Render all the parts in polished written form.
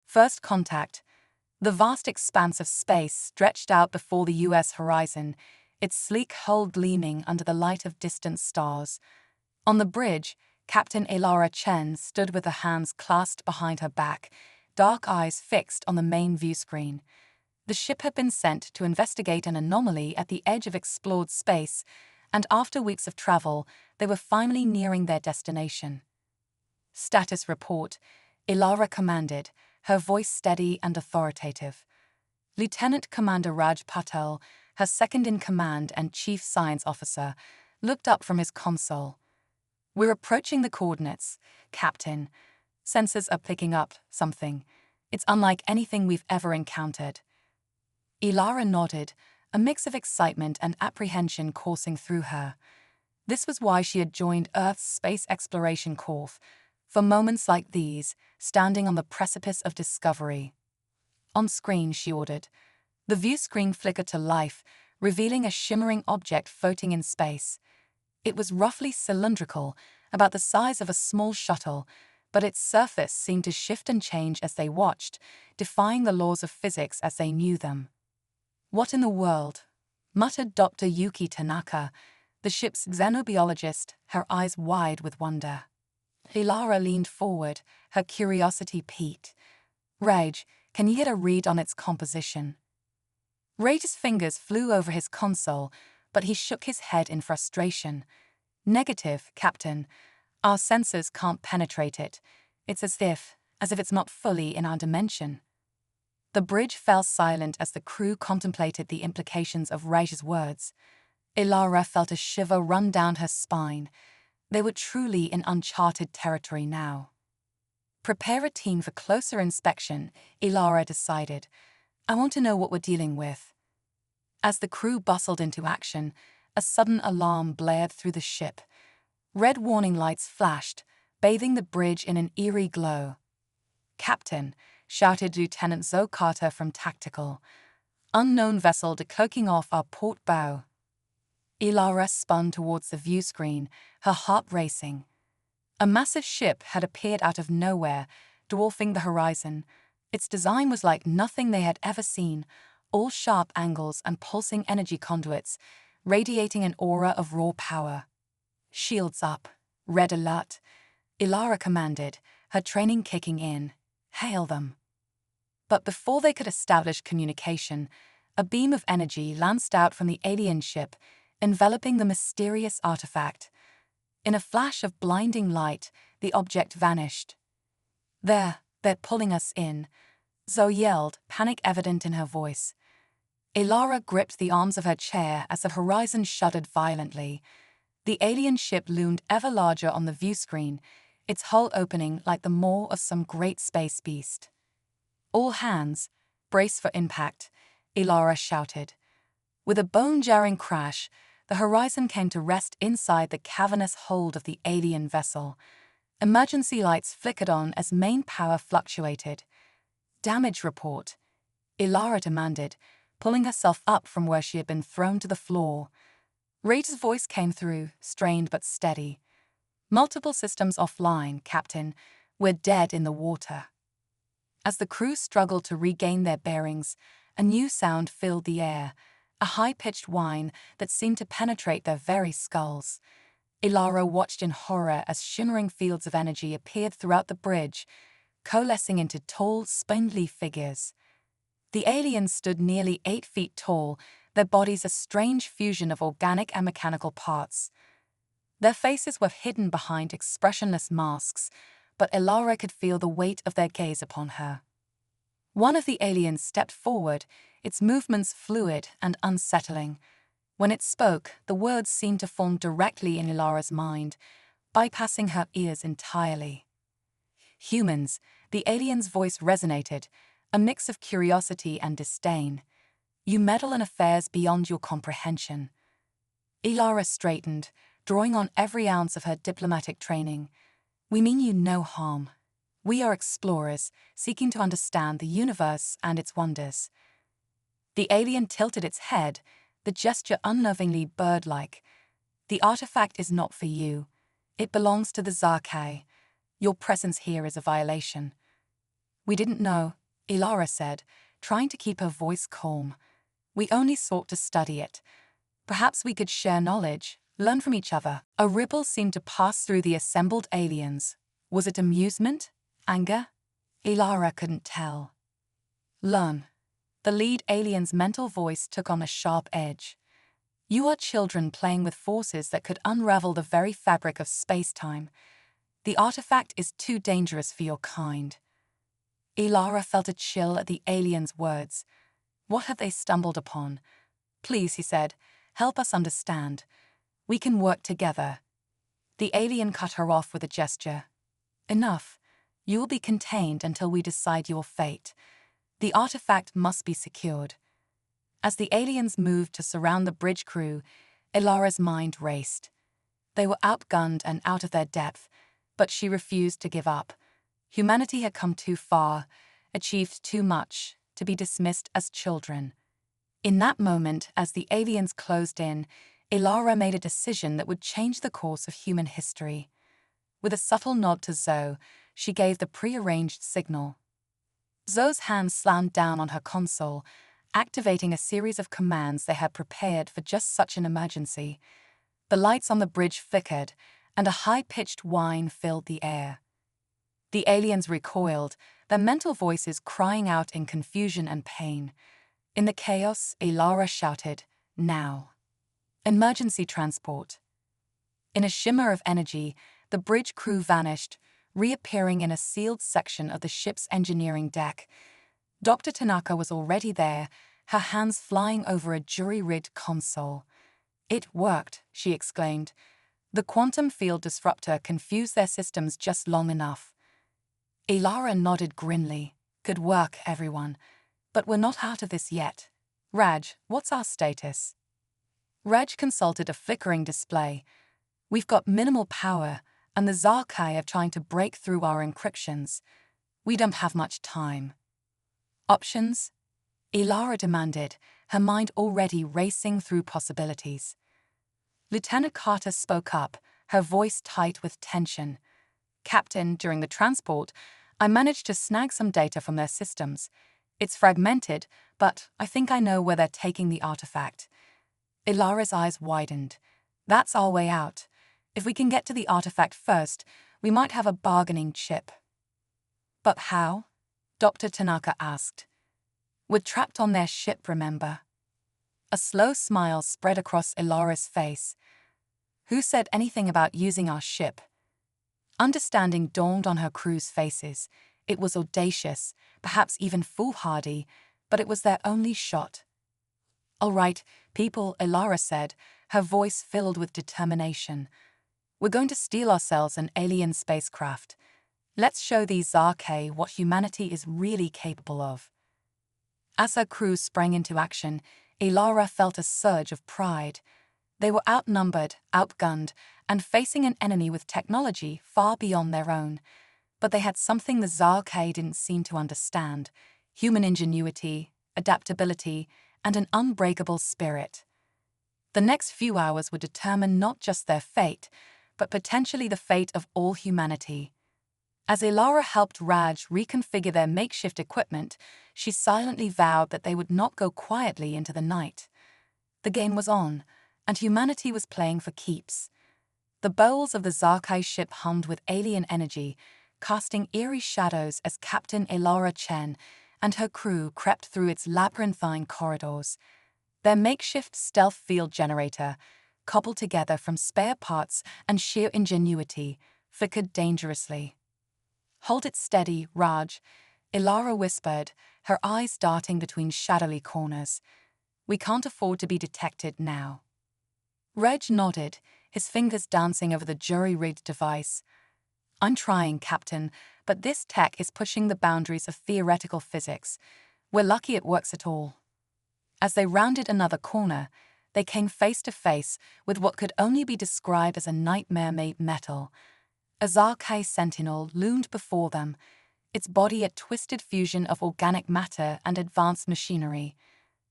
First contact. The vast expanse of space stretched out before the U.S. horizon, its sleek hull gleaming under the light of distant stars. On the bridge, Captain Elara Chen stood with her hands clasped behind her back, dark eyes fixed on the main view screen. The ship had been sent to investigate an anomaly at the edge of explored space, and after weeks of travel, they were finally nearing their destination. Status report, Elara commanded, her voice steady and authoritative. Lieutenant Commander Raj Patel, her second-in-command and chief science officer, looked up from his console. "We're approaching the coordinates, Captain. Sensors are picking up something. It's unlike anything we've ever encountered." Elara nodded, a mix of excitement and apprehension coursing through her. This was why she had joined Earth's Space Exploration Corps, for moments like these, standing on the precipice of discovery. "On screen," she ordered. The view screen flickered to life, revealing a shimmering object floating in space. It was roughly cylindrical, about the size of a small shuttle, but its surface seemed to shift and change as they watched, defying the laws of physics as they knew them. "What in the world?" muttered Dr. Yuki Tanaka, the ship's xenobiologist, her eyes wide with wonder. Elara leaned forward, her curiosity piqued. "Raj, can you get a read on its composition?" Raj's fingers flew over his console, but he shook his head in frustration. "Negative, Captain. Our sensors can't penetrate it. It's as if it's not fully in our dimension." The bridge fell silent as the crew contemplated the implications of Raj's words. Elara felt a shiver run down her spine. They were truly in uncharted territory now. "Prepare a team for closer inspection," Elara decided. "I want to know what we're dealing with." As the crew bustled into action, a sudden alarm blared through the ship. Red warning lights flashed, bathing the bridge in an eerie glow. "Captain," shouted Lieutenant Zoe Carter from Tactical. "Unknown vessel decloaking off our port bow." Elara spun towards the view screen, her heart racing. A massive ship had appeared out of nowhere, dwarfing the horizon. Its design was like nothing they had ever seen, all sharp angles and pulsing energy conduits, radiating an aura of raw power. "Shields up. Red alert," Elara commanded, her training kicking in. "Hail them." But before they could establish communication, a beam of energy lanced out from the alien ship, enveloping the mysterious artifact. In a flash of blinding light, the object vanished. They're pulling us in," Zoe yelled, panic evident in her voice. Elara gripped the arms of her chair as the horizon shuddered violently. The alien ship loomed ever larger on the view screen, its hull opening like the maw of some great space beast. "All hands, brace for impact," Elara shouted. With a bone-jarring crash, the horizon came to rest inside the cavernous hold of the alien vessel. Emergency lights flickered on as main power fluctuated. "Damage report," Elara demanded, pulling herself up from where she had been thrown to the floor. Raider's voice came through, strained but steady. "Multiple systems offline, Captain. We're dead in the water." As the crew struggled to regain their bearings, a new sound filled the air, a high-pitched whine that seemed to penetrate their very skulls. Elara watched in horror as shimmering fields of energy appeared throughout the bridge, coalescing into tall, spindly figures. The aliens stood nearly 8 feet tall, their bodies a strange fusion of organic and mechanical parts. Their faces were hidden behind expressionless masks, but Elara could feel the weight of their gaze upon her. One of the aliens stepped forward, its movements fluid and unsettling. When it spoke, the words seemed to form directly in Elara's mind, bypassing her ears entirely. "Humans," the alien's voice resonated, a mix of curiosity and disdain. "You meddle in affairs beyond your comprehension." Elara straightened, drawing on every ounce of her diplomatic training. "We mean you no harm. We are explorers, seeking to understand the universe and its wonders." The alien tilted its head, the gesture unnervingly bird-like. "The artifact is not for you. It belongs to the Zarkai. Your presence here is a violation." "We didn't know," Ilara said, trying to keep her voice calm. "We only sought to study it. Perhaps we could share knowledge, learn from each other." A ripple seemed to pass through the assembled aliens. Was it amusement? Anger? Ilara couldn't tell. "Learn." The lead alien's mental voice took on a sharp edge. "You are children playing with forces that could unravel the very fabric of space-time. The artifact is too dangerous for your kind." Ilara felt a chill at the alien's words. What had they stumbled upon? "Please," he said, "help us understand. We can work together." The alien cut her off with a gesture. "Enough. You will be contained until we decide your fate. The artifact must be secured." As the aliens moved to surround the bridge crew, Ilara's mind raced. They were outgunned and out of their depth, but she refused to give up. Humanity had come too far, achieved too much, to be dismissed as children. In that moment, as the aliens closed in, Ilara made a decision that would change the course of human history. With a subtle nod to Zoe, she gave the prearranged signal. Zoe's hand slammed down on her console, activating a series of commands they had prepared for just such an emergency. The lights on the bridge flickered, and a high-pitched whine filled the air. The aliens recoiled, their mental voices crying out in confusion and pain. In the chaos, Ilara shouted, "Now!" Emergency transport. In a shimmer of energy, the bridge crew vanished, reappearing in a sealed section of the ship's engineering deck. Dr. Tanaka was already there, her hands flying over a jury-rigged console. "It worked," she exclaimed. "The quantum field disruptor confused their systems just long enough." Ilara nodded grimly. "Good work, everyone. But we're not out of this yet. Raj, what's our status?" Raj consulted a flickering display. "We've got minimal power, and the Zarkai are trying to break through our encryptions. We don't have much time." "Options?" Ilara demanded, her mind already racing through possibilities. Lieutenant Carter spoke up, her voice tight with tension. "Captain, during the transport, I managed to snag some data from their systems. It's fragmented, but I think I know where they're taking the artifact." Ilara's eyes widened. "That's our way out. If we can get to the artifact first, we might have a bargaining chip." "But how?" Dr. Tanaka asked. "We're trapped on their ship, remember?" A slow smile spread across Ilara's face. "Who said anything about using our ship?" Understanding dawned on her crew's faces. It was audacious, perhaps even foolhardy, but it was their only shot. "All right, people," Ilara said, her voice filled with determination. "We're going to steal ourselves an alien spacecraft. Let's show these Zarkai what humanity is really capable of." As her crew sprang into action, Ilara felt a surge of pride. They were outnumbered, outgunned, and facing an enemy with technology far beyond their own. But they had something the Zarkai didn't seem to understand: human ingenuity, adaptability, and an unbreakable spirit. The next few hours would determine not just their fate, but potentially the fate of all humanity. As Ilara helped Raj reconfigure their makeshift equipment, she silently vowed that they would not go quietly into the night. The game was on, and humanity was playing for keeps. The bowels of the Zarkai ship hummed with alien energy, casting eerie shadows as Captain Ilara Chen and her crew crept through its labyrinthine corridors. Their makeshift stealth field generator, cobbled together from spare parts and sheer ingenuity, flickered dangerously. "Hold it steady, Raj," Ilara whispered, her eyes darting between shadowy corners. "We can't afford to be detected now." Reg nodded, his fingers dancing over the jury-rigged device. "I'm trying, Captain, but this tech is pushing the boundaries of theoretical physics. We're lucky it works at all." As they rounded another corner, they came face to face with what could only be described as a nightmare-made metal. A Zarkai sentinel loomed before them, its body a twisted fusion of organic matter and advanced machinery.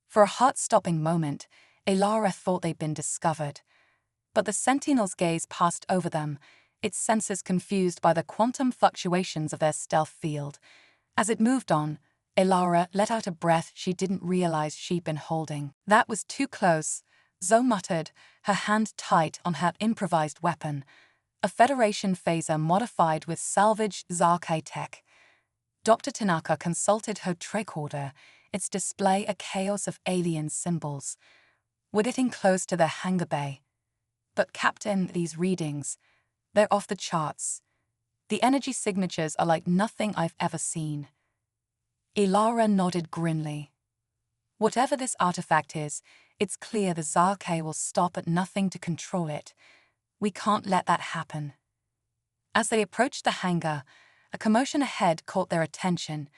For a heart-stopping moment, Ilara thought they'd been discovered. But the sentinel's gaze passed over them, its senses confused by the quantum fluctuations of their stealth field. As it moved on, Ilara let out a breath she didn't realize she'd been holding. That was too close, Zoe muttered, her hand tight on her improvised weapon, a Federation phaser modified with salvaged Zarkai tech. Dr. Tanaka consulted her tricorder, its display a chaos of alien symbols. We're getting close to the hangar bay. But Captain, these readings, they're off the charts. The energy signatures are like nothing I've ever seen. Ilara nodded grimly. Whatever this artifact is, it's clear the Zarkai will stop at nothing to control it. We can't let that happen. As they approached the hangar, a commotion ahead caught their attention.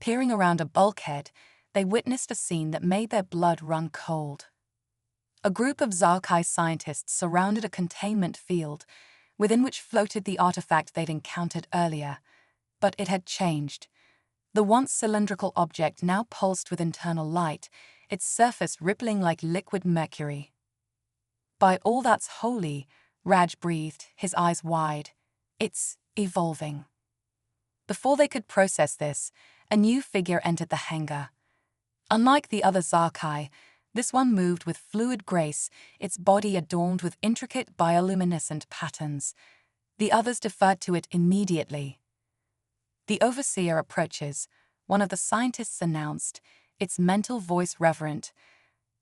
Peering around a bulkhead, they witnessed a scene that made their blood run cold. A group of Zarkai scientists surrounded a containment field, within which floated the artifact they'd encountered earlier. But it had changed. The once cylindrical object now pulsed with internal light, its surface rippling like liquid mercury. By all that's holy, Raj breathed, his eyes wide. It's evolving. Before they could process this, a new figure entered the hangar. Unlike the other Zarkai, this one moved with fluid grace, its body adorned with intricate bioluminescent patterns. The others deferred to it immediately. The overseer approaches, one of the scientists announced, its mental voice reverent.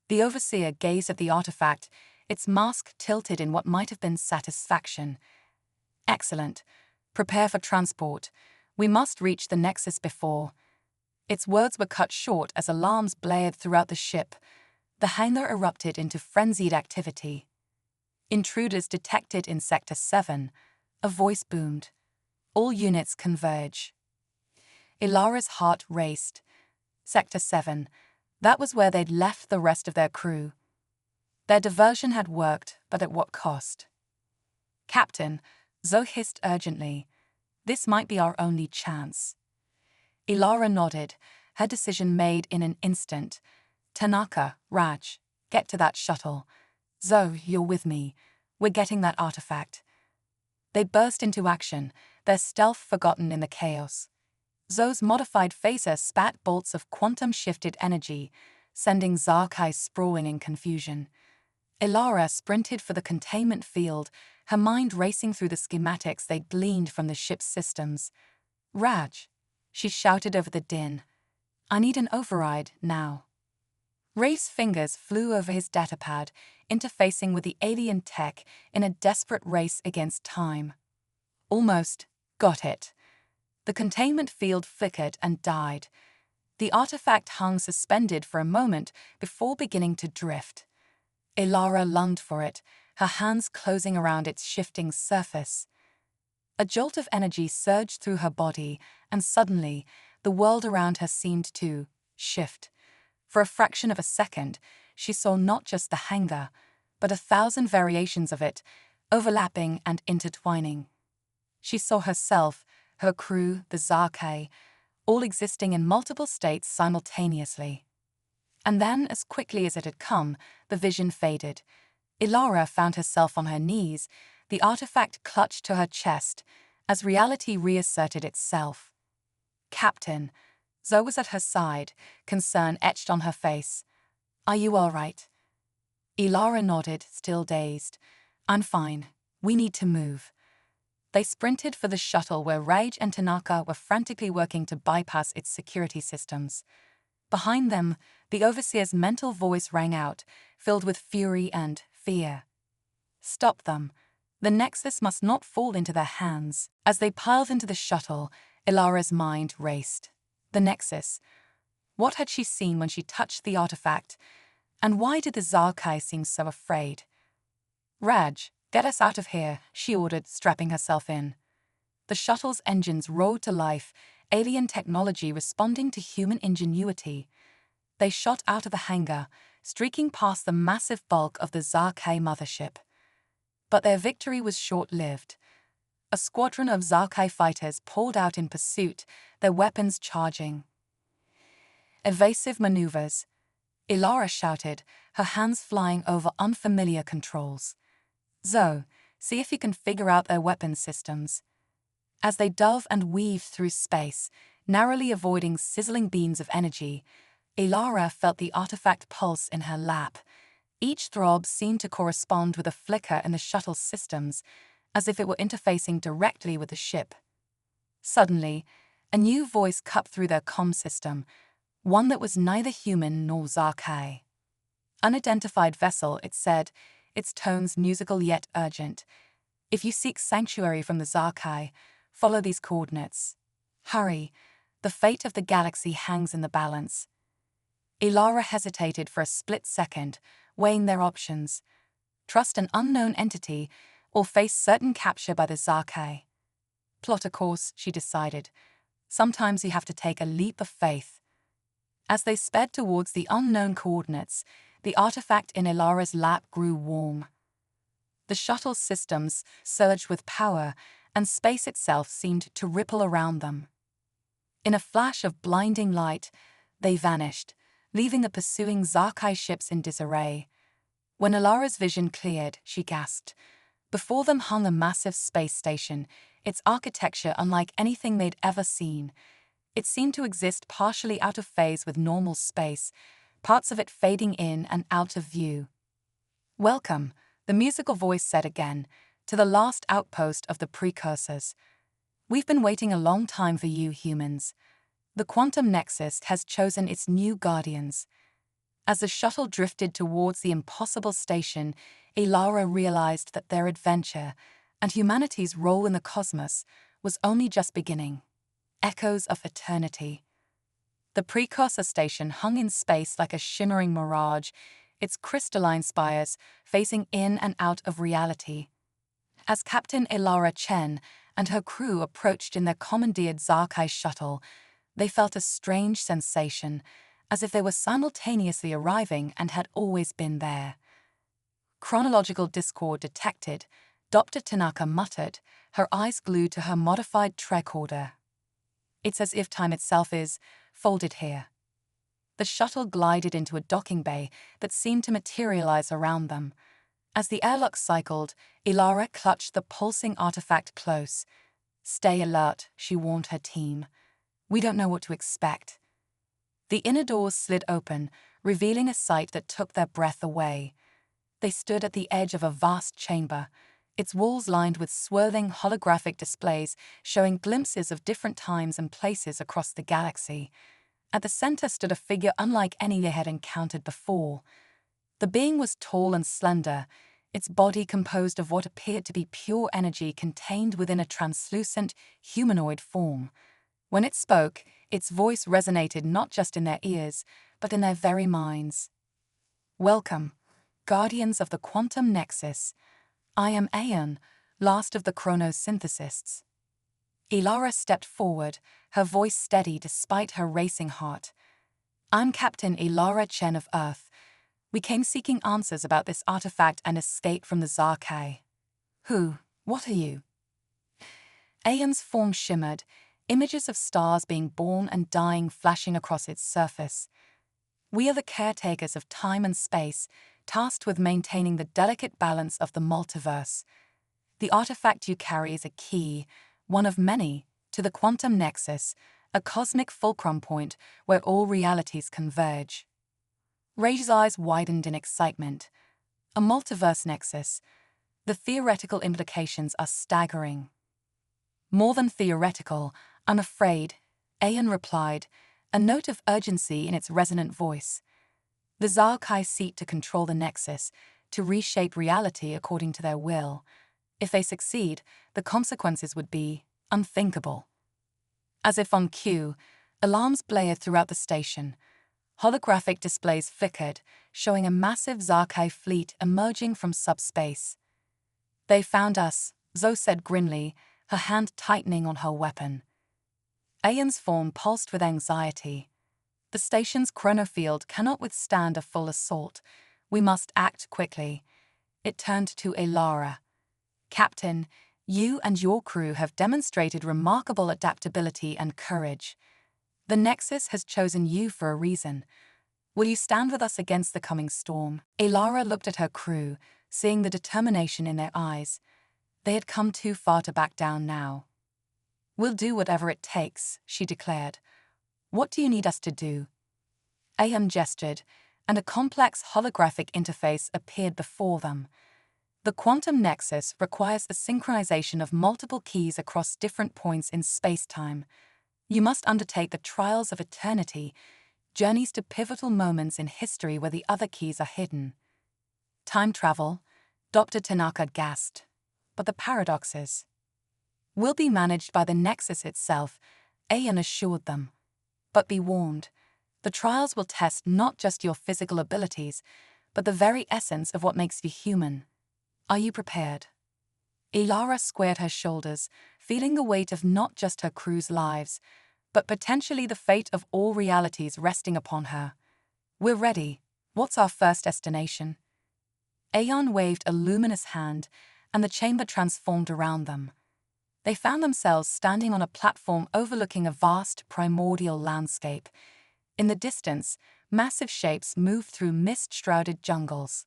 The overseer gazed at the artifact, its mask tilted in what might have been satisfaction. Excellent. Prepare for transport. We must reach the Nexus before. Its words were cut short as alarms blared throughout the ship. The hangar erupted into frenzied activity. Intruders detected in Sector 7. A voice boomed. All units converge. Ilara's heart raced. Sector 7. That was where they'd left the rest of their crew. Their diversion had worked, but at what cost? Captain, Zoe hissed urgently. This might be our only chance. Ilara nodded, her decision made in an instant. Tanaka, Raj, get to that shuttle. Zoe, you're with me. We're getting that artifact. They burst into action, their stealth forgotten in the chaos. Zoe's modified phaser spat bolts of quantum-shifted energy, sending Zarkai sprawling in confusion. Ilara sprinted for the containment field, her mind racing through the schematics they'd gleaned from the ship's systems. Raj, she shouted over the din. I need an override, now. Rafe's fingers flew over his datapad, interfacing with the alien tech in a desperate race against time. Almost. Got it. The containment field flickered and died. The artifact hung suspended for a moment before beginning to drift. Ilara lunged for it, her hands closing around its shifting surface. A jolt of energy surged through her body, and suddenly, the world around her seemed to shift. For a fraction of a second, she saw not just the hangar, but 1,000 variations of it, overlapping and intertwining. She saw herself, her crew, the Zarkai, all existing in multiple states simultaneously. And then, as quickly as it had come, the vision faded. Ilara found herself on her knees, the artifact clutched to her chest, as reality reasserted itself. Captain, Zoe was at her side, concern etched on her face. Are you all right? Ilara nodded, still dazed. I'm fine. We need to move. They sprinted for the shuttle where Raj and Tanaka were frantically working to bypass its security systems. Behind them, the overseer's mental voice rang out, filled with fury and fear. Stop them. The Nexus must not fall into their hands. As they piled into the shuttle, Ilara's mind raced. The Nexus. What had she seen when she touched the artifact? And why did the Zarkai seem so afraid? Raj, get us out of here, she ordered, strapping herself in. The shuttle's engines roared to life, alien technology responding to human ingenuity. They shot out of the hangar, streaking past the massive bulk of the Zarkai mothership. But their victory was short-lived. A squadron of Zarkai fighters poured out in pursuit, their weapons charging. Evasive maneuvers. Ilara shouted, her hands flying over unfamiliar controls. Zoe, see if you can figure out their weapon systems. As they dove and weaved through space, Narrowly avoiding sizzling beams of energy, Ilara felt the artifact pulse in her lap. Each throb seemed to correspond with a flicker in the shuttle's systems, as if it were interfacing directly with the ship. Suddenly, a new voice cut through their comm system, one that was neither human nor Zarkai. Unidentified vessel, it said, its tones musical yet urgent. If you seek sanctuary from the Zarkai, follow these coordinates. Hurry, the fate of the galaxy hangs in the balance. Ilara hesitated for a split second, weighing their options. Trust an unknown entity or face certain capture by the Zarkai. Plot a course, she decided. Sometimes you have to take a leap of faith. As they sped towards the unknown coordinates, the artifact in Ilara's lap grew warm. The shuttle's systems surged with power, and space itself seemed to ripple around them. In a flash of blinding light, they vanished, leaving the pursuing Zarkai ships in disarray. When Ilara's vision cleared, she gasped. Before them hung a massive space station, its architecture unlike anything they'd ever seen. It seemed to exist partially out of phase with normal space, parts of it fading in and out of view. Welcome, the musical voice said again, to the last outpost of the precursors. We've been waiting a long time for you, humans. The quantum nexus has chosen its new guardians. As the shuttle drifted towards the impossible station, Ilara realized that their adventure and humanity's role in the cosmos was only just beginning. Echoes of eternity. The precursor station hung in space like a shimmering mirage, its crystalline spires facing in and out of reality. As Captain Ilara Chen and her crew approached in their commandeered Zarkai shuttle, they felt a strange sensation, as if they were simultaneously arriving and had always been there. Chronological discord detected, Dr. Tanaka muttered, her eyes glued to her modified tricorder. It's as if time itself is folded here. The shuttle glided into a docking bay that seemed to materialize around them. As the airlock cycled, Ilara clutched the pulsing artifact close. Stay alert, she warned her team. We don't know what to expect. The inner doors slid open, revealing a sight that took their breath away. They stood at the edge of a vast chamber, its walls lined with swirling holographic displays showing glimpses of different times and places across the galaxy. At the center stood a figure unlike any they had encountered before. The being was tall and slender, its body composed of what appeared to be pure energy contained within a translucent, humanoid form. When it spoke, its voice resonated not just in their ears, but in their very minds. Welcome, guardians of the quantum nexus. I am Aeon, last of the chronosynthesists. Ilara stepped forward, her voice steady despite her racing heart. I'm Captain Ilara Chen of Earth. We came seeking answers about this artifact and escape from the Zarkai. What are you? Aeon's form shimmered, images of stars being born and dying flashing across its surface. We are the caretakers of time and space, tasked with maintaining the delicate balance of the multiverse. The artifact you carry is a key, one of many, to the quantum nexus, a cosmic fulcrum point where all realities converge. Ray's eyes widened in excitement. A multiverse nexus. The theoretical implications are staggering. More than theoretical, I'm afraid, Aeon replied, a note of urgency in its resonant voice. The Zarkai seek to control the Nexus, to reshape reality according to their will. If they succeed, the consequences would be unthinkable. As if on cue, alarms blared throughout the station. Holographic displays flickered, showing a massive Zarkai fleet emerging from subspace. They found us, Zoe said grimly, her hand tightening on her weapon. Aeon's form pulsed with anxiety. The station's chronofield cannot withstand a full assault. We must act quickly. It turned to Ilara. Captain, you and your crew have demonstrated remarkable adaptability and courage. The Nexus has chosen you for a reason. Will you stand with us against the coming storm? Ilara looked at her crew, seeing the determination in their eyes. They had come too far to back down now. We'll do whatever it takes, she declared. What do you need us to do? Ayan gestured, and a complex holographic interface appeared before them. The quantum nexus requires the synchronization of multiple keys across different points in space-time. You must undertake the trials of eternity, journeys to pivotal moments in history where the other keys are hidden. Time travel, Dr. Tanaka gasped. But the paradoxes will be managed by the nexus itself, Ayan assured them. But be warned, the trials will test not just your physical abilities, but the very essence of what makes you human. Are you prepared? Ilara squared her shoulders, feeling the weight of not just her crew's lives, but potentially the fate of all realities resting upon her. We're ready. What's our first destination? Ayan waved a luminous hand, and the chamber transformed around them. They found themselves standing on a platform overlooking a vast primordial landscape. In the distance, massive shapes moved through mist-shrouded jungles.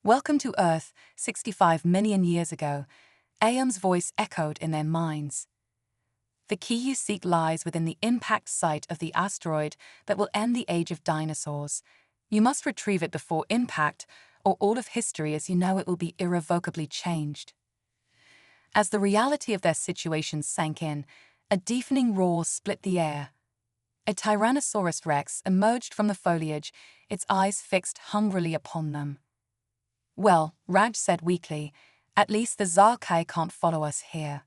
Welcome to Earth, 65 million years ago, Ayan's voice echoed in their minds. The key you seek lies within the impact site of the asteroid that will end the age of dinosaurs. You must retrieve it before impact, or all of history as you know it will be irrevocably changed. As the reality of their situation sank in, a deafening roar split the air. A Tyrannosaurus Rex emerged from the foliage, its eyes fixed hungrily upon them. Well, Raj said weakly, at least the Zarkai can't follow us here.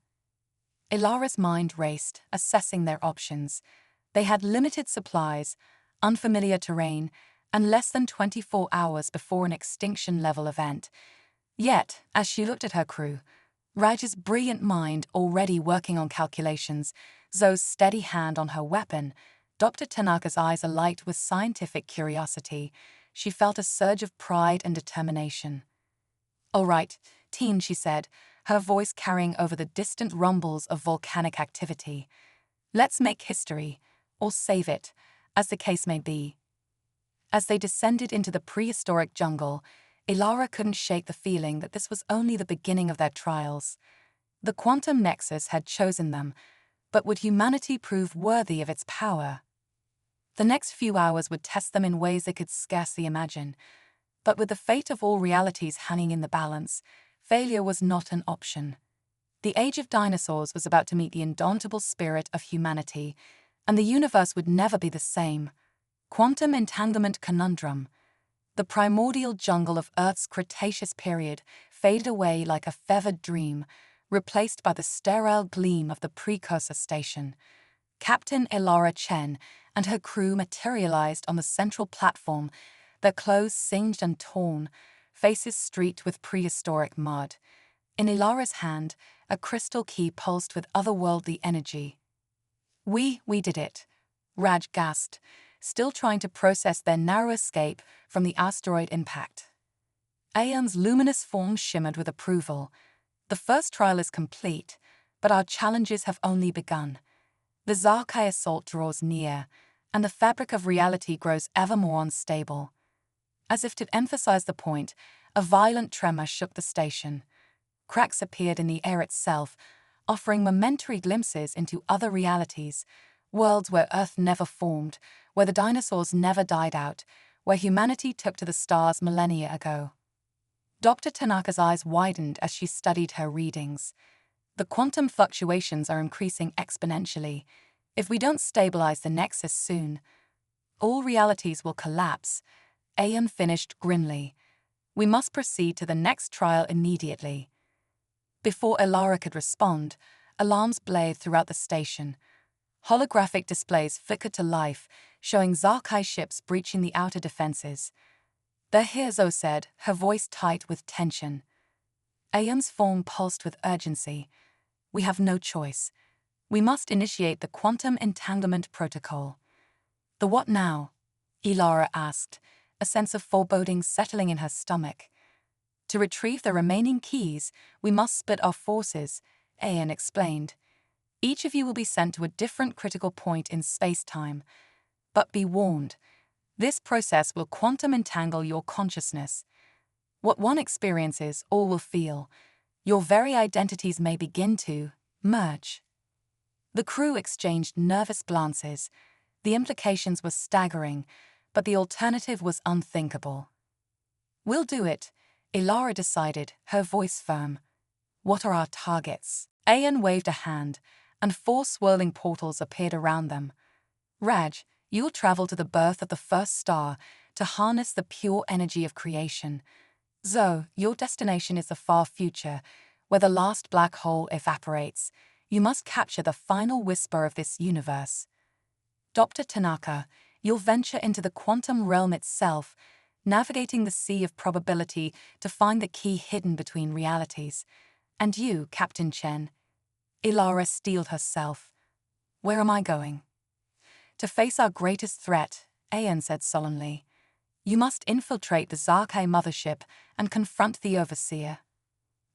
Ilara's mind raced, assessing their options. They had limited supplies, unfamiliar terrain, and less than 24 hours before an extinction-level event. Yet, as she looked at her crew, Raj's brilliant mind already working on calculations, Zoe's steady hand on her weapon, Dr. Tanaka's eyes alight with scientific curiosity, she felt a surge of pride and determination. All right, team, she said, her voice carrying over the distant rumbles of volcanic activity. Let's make history, or save it, as the case may be. As they descended into the prehistoric jungle, Ilara couldn't shake the feeling that this was only the beginning of their trials. The quantum nexus had chosen them, but would humanity prove worthy of its power? The next few hours would test them in ways they could scarcely imagine. But with the fate of all realities hanging in the balance, failure was not an option. The age of dinosaurs was about to meet the indomitable spirit of humanity, and the universe would never be the same. Quantum entanglement conundrum. The primordial jungle of Earth's Cretaceous period faded away like a feathered dream, replaced by the sterile gleam of the precursor station. Captain Ilara Chen and her crew materialized on the central platform, their clothes singed and torn, faces streaked with prehistoric mud. In Ilara's hand, a crystal key pulsed with otherworldly energy. We did it, Raj gasped, still trying to process their narrow escape from the asteroid impact. Ayan's luminous form shimmered with approval. The first trial is complete, but our challenges have only begun. The Zarkai assault draws near, and the fabric of reality grows ever more unstable. As if to emphasize the point, a violent tremor shook the station. Cracks appeared in the air itself, offering momentary glimpses into other realities, worlds where Earth never formed, where the dinosaurs never died out, where humanity took to the stars millennia ago. Dr. Tanaka's eyes widened as she studied her readings. The quantum fluctuations are increasing exponentially. If we don't stabilize the nexus soon, all realities will collapse. Ayan finished grimly. We must proceed to the next trial immediately. Before Ilara could respond, alarms blared throughout the station. Holographic displays flickered to life, showing Zarkai ships breaching the outer defenses. They're here, Zoe said, her voice tight with tension. Ayan's form pulsed with urgency. We have no choice. We must initiate the quantum entanglement protocol. The what now? Ilara asked, a sense of foreboding settling in her stomach. To retrieve the remaining keys, we must split our forces, Ayan explained. Each of you will be sent to a different critical point in space-time. But be warned, this process will quantum entangle your consciousness. What one experiences, all will feel. Your very identities may begin to merge. The crew exchanged nervous glances. The implications were staggering, but the alternative was unthinkable. "We'll do it," Ilara decided, her voice firm. "What are our targets?" Ayan waved a hand, and 4 swirling portals appeared around them. "Raj, you'll travel to the birth of the first star to harness the pure energy of creation. Zoe, your destination is the far future, where the last black hole evaporates. You must capture the final whisper of this universe. Dr. Tanaka, you'll venture into the quantum realm itself, navigating the sea of probability to find the key hidden between realities. And you, Captain Chen," Ilara steeled herself. "Where am I going?" "To face our greatest threat," Ayan said solemnly. "You must infiltrate the Zarkei mothership and confront the Overseer.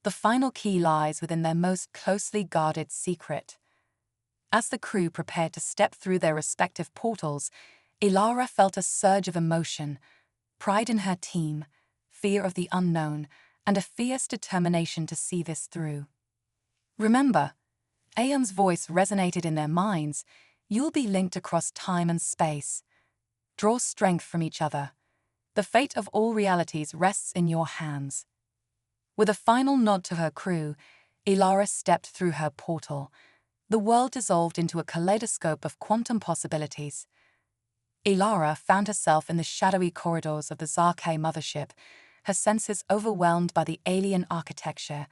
The final key lies within their most closely guarded secret." As the crew prepared to step through their respective portals, Ilara felt a surge of emotion, pride in her team, fear of the unknown, and a fierce determination to see this through. "Remember," Aeon's voice resonated in their minds, "you'll be linked across time and space. Draw strength from each other. The fate of all realities rests in your hands." With a final nod to her crew, Ilara stepped through her portal. The world dissolved into a kaleidoscope of quantum possibilities. Ilara found herself in the shadowy corridors of the Zarkei mothership, her senses overwhelmed by the alien architecture.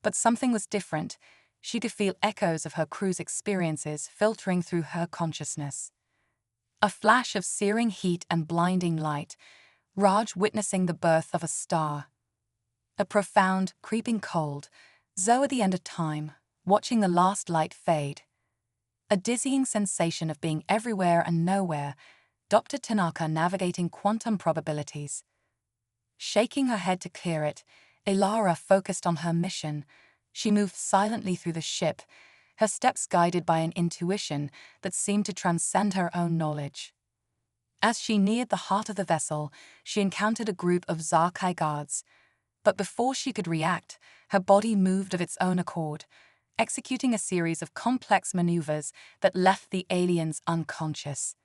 But something was different. She could feel echoes of her crew's experiences filtering through her consciousness. A flash of searing heat and blinding light, Raj witnessing the birth of a star. A profound, creeping cold, Zoe at the end of time, watching the last light fade. A dizzying sensation of being everywhere and nowhere, Dr. Tanaka navigating quantum probabilities. Shaking her head to clear it, Ilara focused on her mission. She moved silently through the ship, her steps guided by an intuition that seemed to transcend her own knowledge. As she neared the heart of the vessel, she encountered a group of Zarkei guards. But before she could react, her body moved of its own accord, executing a series of complex maneuvers that left the aliens unconscious.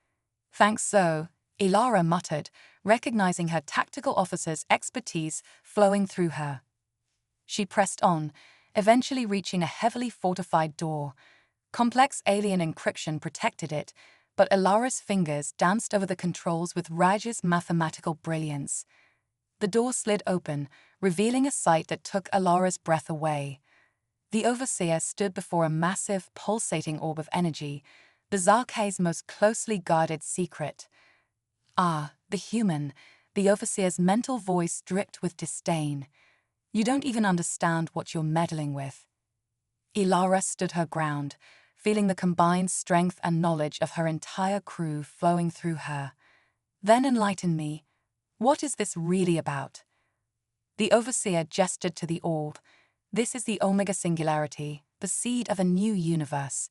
"Thanks, Zoe," Ilara muttered, recognizing her tactical officer's expertise flowing through her. She pressed on, eventually reaching a heavily fortified door. Complex alien encryption protected it, but Ilara's fingers danced over the controls with Raj's mathematical brilliance. The door slid open, revealing a sight that took Ilara's breath away. The Overseer stood before a massive, pulsating orb of energy, the Zarkei's most closely guarded secret. "Ah, the human," the Overseer's mental voice dripped with disdain. "You don't even understand what you're meddling with." Ilara stood her ground, feeling the combined strength and knowledge of her entire crew flowing through her. "Then enlighten me. What is this really about?" The Overseer gestured to the orb. "This is the Omega Singularity, the seed of a new universe.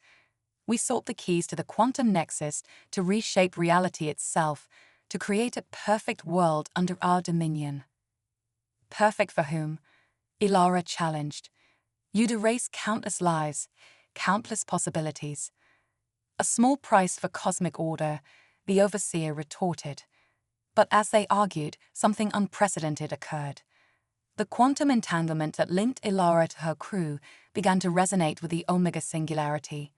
We sought the keys to the quantum nexus to reshape reality itself, to create a perfect world under our dominion." "Perfect for whom?" Ilara challenged. "You'd erase countless lives, countless possibilities." "A small price for cosmic order," the Overseer retorted. But as they argued, something unprecedented occurred. The quantum entanglement that linked Ilara to her crew began to resonate with the Omega Singularity.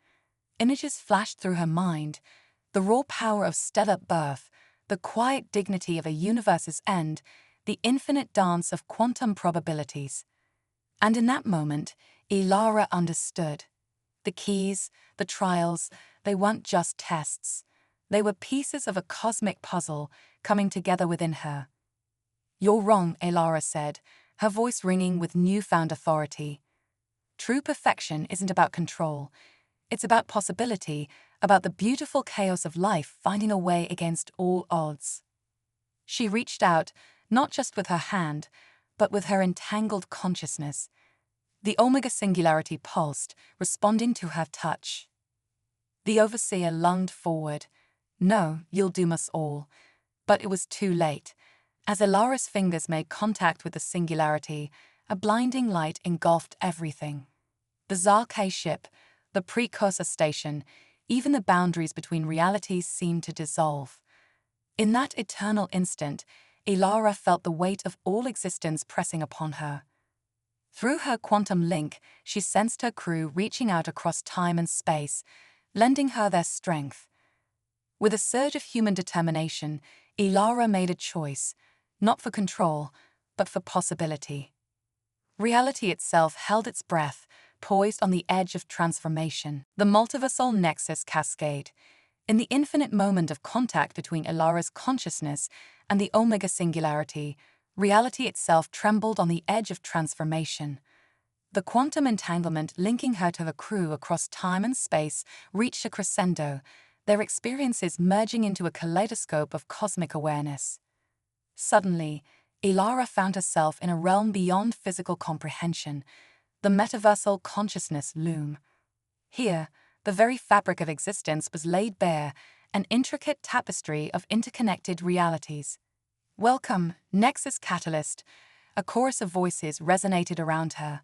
Images flashed through her mind, the raw power of stellar birth, the quiet dignity of a universe's end, the infinite dance of quantum probabilities. And in that moment, Ilara understood. The keys, the trials, they weren't just tests. They were pieces of a cosmic puzzle coming together within her. "You're wrong," Ilara said, her voice ringing with newfound authority. "True perfection isn't about control. It's about possibility, about the beautiful chaos of life finding a way against all odds." She reached out, not just with her hand, but with her entangled consciousness. The Omega Singularity pulsed, responding to her touch. The Overseer lunged forward. "No, you'll doom us all." But it was too late. As Ilara's fingers made contact with the Singularity, a blinding light engulfed everything. The Zarkei ship, the precursor station, even the boundaries between realities seemed to dissolve. In that eternal instant, Ilara felt the weight of all existence pressing upon her. Through her quantum link, she sensed her crew reaching out across time and space, lending her their strength. With a surge of human determination, Ilara made a choice, not for control, but for possibility. Reality itself held its breath, poised on the edge of transformation. The multiversal nexus cascade. In the infinite moment of contact between Ilara's consciousness and the Omega singularity, reality itself trembled on the edge of transformation. The quantum entanglement linking her to the crew across time and space reached a crescendo, their experiences merging into a kaleidoscope of cosmic awareness. Suddenly, Ilara found herself in a realm beyond physical comprehension, the metaversal consciousness loom. Here, the very fabric of existence was laid bare, an intricate tapestry of interconnected realities. "Welcome, Nexus Catalyst," a chorus of voices resonated around her.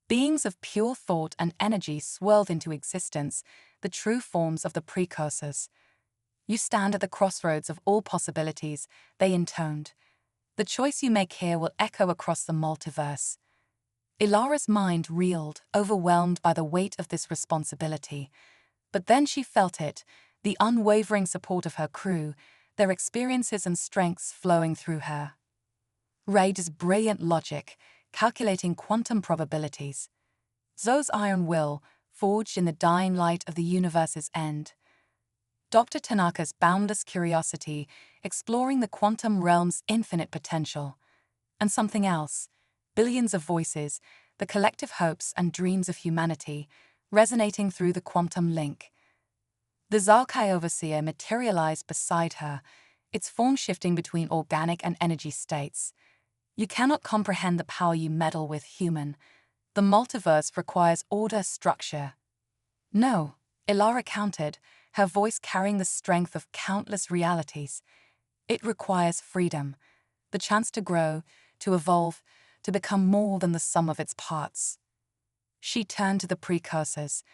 Beings of pure thought and energy swirled into existence, the true forms of the precursors. "You stand at the crossroads of all possibilities," they intoned. "The choice you make here will echo across the multiverse." Ilara's mind reeled, overwhelmed by the weight of this responsibility. But then she felt it, the unwavering support of her crew, their experiences and strengths flowing through her. Raid's brilliant logic, calculating quantum probabilities. Zoe's iron will, forged in the dying light of the universe's end. Dr. Tanaka's boundless curiosity, exploring the quantum realm's infinite potential. And something else, billions of voices, the collective hopes and dreams of humanity, resonating through the quantum link. The Zarkai overseer materialized beside her, its form shifting between organic and energy states. "You cannot comprehend the power you meddle with, human. The multiverse requires order, structure." "No," Ilara countered, her voice carrying the strength of countless realities. "It requires freedom, the chance to grow, to evolve, to become more than the sum of its parts." She turned to the precursors.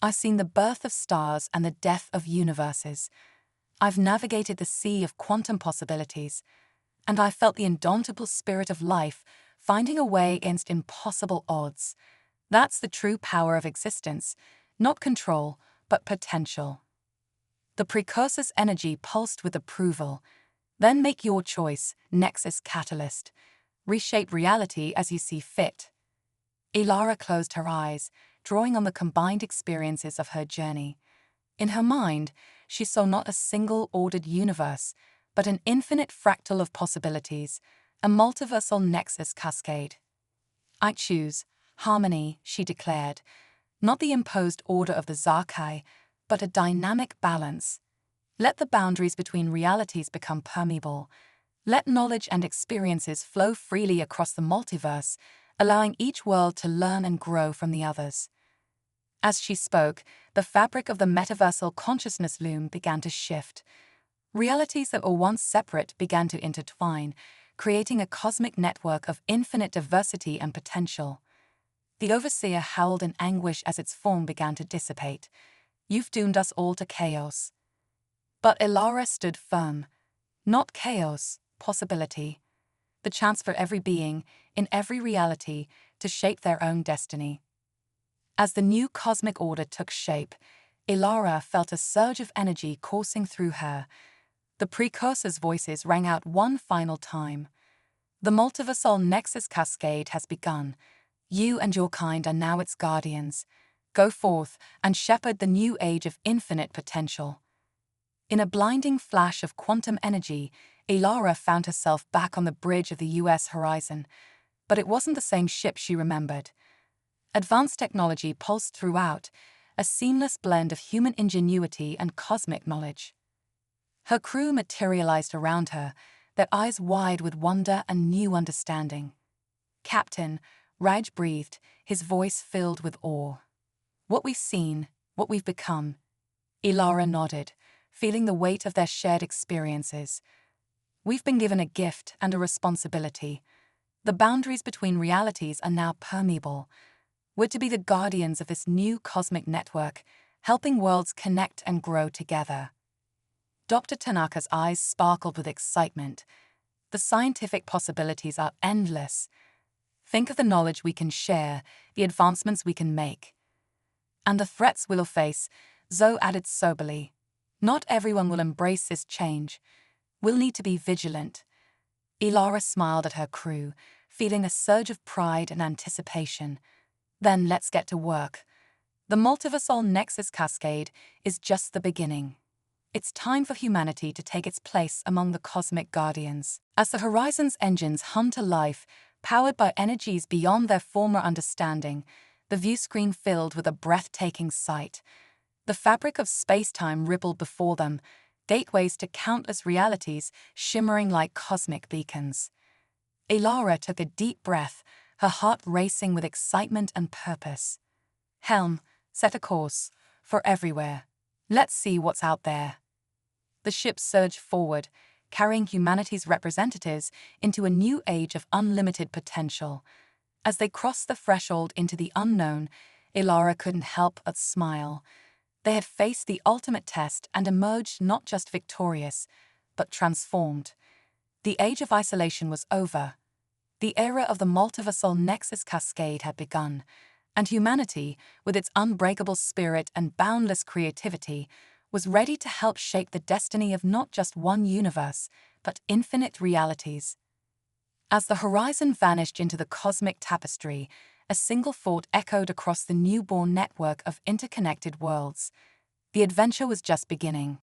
"I've seen the birth of stars and the death of universes. I've navigated the sea of quantum possibilities, and I felt the indomitable spirit of life finding a way against impossible odds. That's the true power of existence, not control, but potential." The precursor's energy pulsed with approval. "Then make your choice, Nexus Catalyst. Reshape reality as you see fit." Ilara closed her eyes, drawing on the combined experiences of her journey. In her mind, she saw not a single ordered universe, but an infinite fractal of possibilities, a multiversal nexus cascade. "I choose harmony," she declared, "not the imposed order of the Zarkai, but a dynamic balance. Let the boundaries between realities become permeable. Let knowledge and experiences flow freely across the multiverse, allowing each world to learn and grow from the others." As she spoke, the fabric of the metaversal consciousness loom began to shift. Realities that were once separate began to intertwine, creating a cosmic network of infinite diversity and potential. The overseer howled in anguish as its form began to dissipate. "You've doomed us all to chaos." But Ilara stood firm. Not chaos, possibility. The chance for every being, in every reality, to shape their own destiny. As the new cosmic order took shape, Ilara felt a surge of energy coursing through her. The precursor's voices rang out one final time. "The multiversal nexus cascade has begun. You and your kind are now its guardians. Go forth and shepherd the new age of infinite potential." In a blinding flash of quantum energy, Ilara found herself back on the bridge of the US horizon. But it wasn't the same ship she remembered. Advanced technology pulsed throughout, a seamless blend of human ingenuity and cosmic knowledge. Her crew materialized around her, their eyes wide with wonder and new understanding. "Captain," Raj breathed, his voice filled with awe. "What we've seen, what we've become." Ilara nodded, feeling the weight of their shared experiences. "We've been given a gift and a responsibility. The boundaries between realities are now permeable. We're to be the guardians of this new cosmic network, helping worlds connect and grow together. Dr. Tanaka's eyes sparkled with excitement. The scientific possibilities are endless. Think of the knowledge we can share, the advancements we can make. And the threats we'll face, Zoe added soberly. Not everyone will embrace this change. We'll need to be vigilant. Ilara smiled at her crew, feeling a surge of pride and anticipation. Then let's get to work. The multiversal Nexus Cascade is just the beginning. It's time for humanity to take its place among the cosmic guardians. As the Horizon's engines hum to life, powered by energies beyond their former understanding, the viewscreen filled with a breathtaking sight. The fabric of space-time rippled before them, gateways to countless realities shimmering like cosmic beacons. Ilara took a deep breath, her heart racing with excitement and purpose. Helm, set a course, for everywhere. Let's see what's out there. The ship surged forward, carrying humanity's representatives into a new age of unlimited potential. As they crossed the threshold into the unknown, Ilara couldn't help but smile. They had faced the ultimate test and emerged not just victorious, but transformed. The age of isolation was over. The era of the multiversal Nexus Cascade had begun, and humanity, with its unbreakable spirit and boundless creativity, was ready to help shape the destiny of not just one universe, but infinite realities. As the horizon vanished into the cosmic tapestry, a single thought echoed across the newborn network of interconnected worlds. The adventure was just beginning.